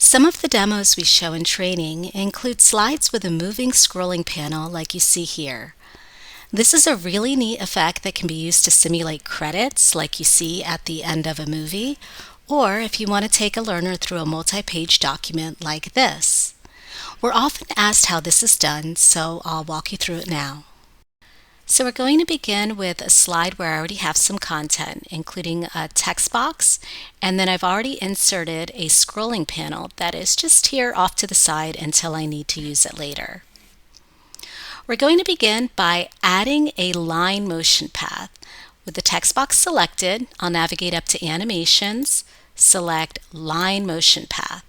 Some of the demos we show in training include slides with a moving scrolling panel like you see here. This is a really neat effect that can be used to simulate credits like you see at the end of a movie, or if you want to take a learner through a multi-page document like this. We're often asked how this is done, so I'll walk you through it now. So we're going to begin with a slide where I already have some content, including a text box, and then I've already inserted a scrolling panel that is just here off to the side until I need to use it later. We're going to begin by adding a line motion path. With the text box selected, I'll navigate up to Animations, select Line Motion Path.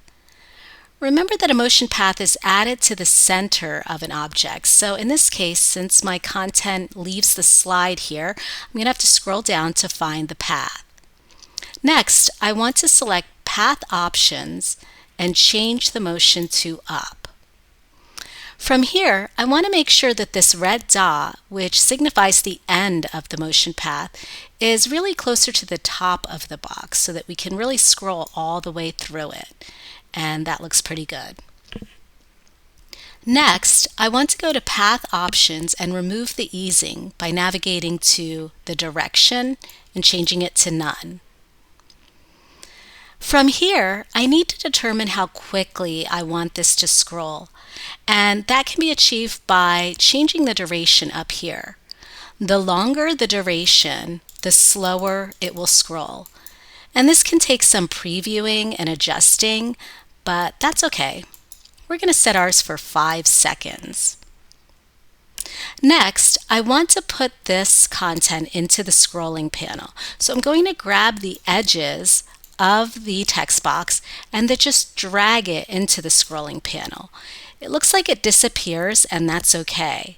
Remember that a motion path is added to the center of an object. So in this case, since my content leaves the slide here, I'm going to have to scroll down to find the path. Next, I want to select Path Options and change the motion to Up. From here, I want to make sure that this red dot, which signifies the end of the motion path, is really closer to the top of the box so that we can really scroll all the way through it. And that looks pretty good. Next, I want to go to Path Options and remove the easing by navigating to the direction and changing it to None. From here, I need to determine how quickly I want this to scroll, and that can be achieved by changing the duration up here. The longer the duration, the slower it will scroll. And this can take some previewing and adjusting, but that's okay. We're going to set ours for 5 seconds. Next, I want to put this content into the scrolling panel. So I'm going to grab the edges of the text box and then just drag it into the scrolling panel. It looks like it disappears, and that's okay.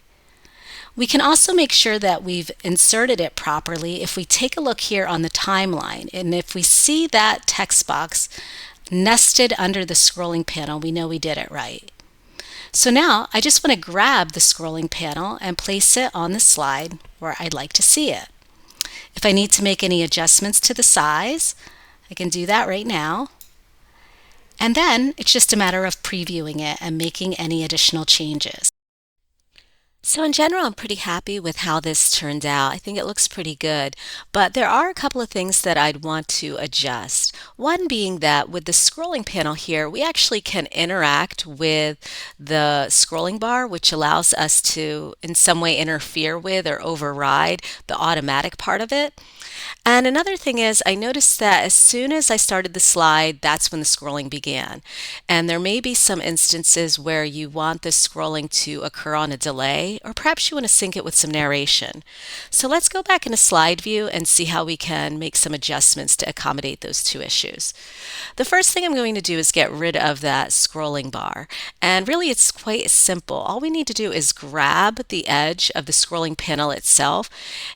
We can also make sure that we've inserted it properly if we take a look here on the timeline, and if we see that text box nested under the scrolling panel, we know we did it right. So now I just want to grab the scrolling panel and place it on the slide where I'd like to see it. If I need to make any adjustments to the size, I can do that right now. And then it's just a matter of previewing it and making any additional changes. So in general, I'm pretty happy with how this turned out. I think it looks pretty good, but there are a couple of things that I'd want to adjust. One being that with the scrolling panel here, we actually can interact with the scrolling bar, which allows us to in some way interfere with or override the automatic part of it. And another thing is, I noticed that as soon as I started the slide, that's when the scrolling began. And there may be some instances where you want the scrolling to occur on a delay, or perhaps you want to sync it with some narration. So let's go back in a slide view and see how we can make some adjustments to accommodate those two issues. The first thing I'm going to do is get rid of that scrolling bar. And really it's quite simple. All we need to do is grab the edge of the scrolling panel itself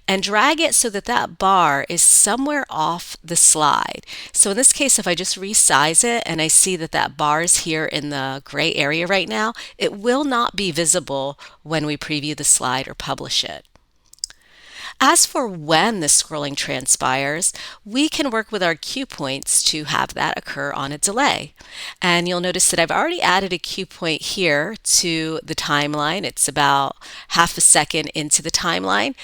and drag it so that that bar is somewhere off the slide. So in this case, if I just resize it and I see that that bar is here in the gray area right now, it will not be visible when we preview the slide or publish it. As for when the scrolling transpires, we can work with our cue points to have that occur on a delay. And you'll notice that I've already added a cue point here to the timeline. It's about half a second into the timeline.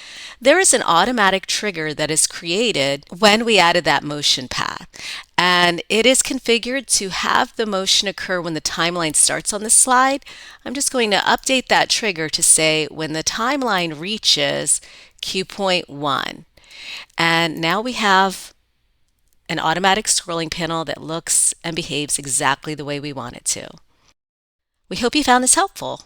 There is an automatic trigger that is created when we added that motion path. And it is configured to have the motion occur when the timeline starts on the slide. I'm just going to update that trigger to say when the timeline reaches cue point 1. And now we have an automatic scrolling panel that looks and behaves exactly the way we want it to. We hope you found this helpful.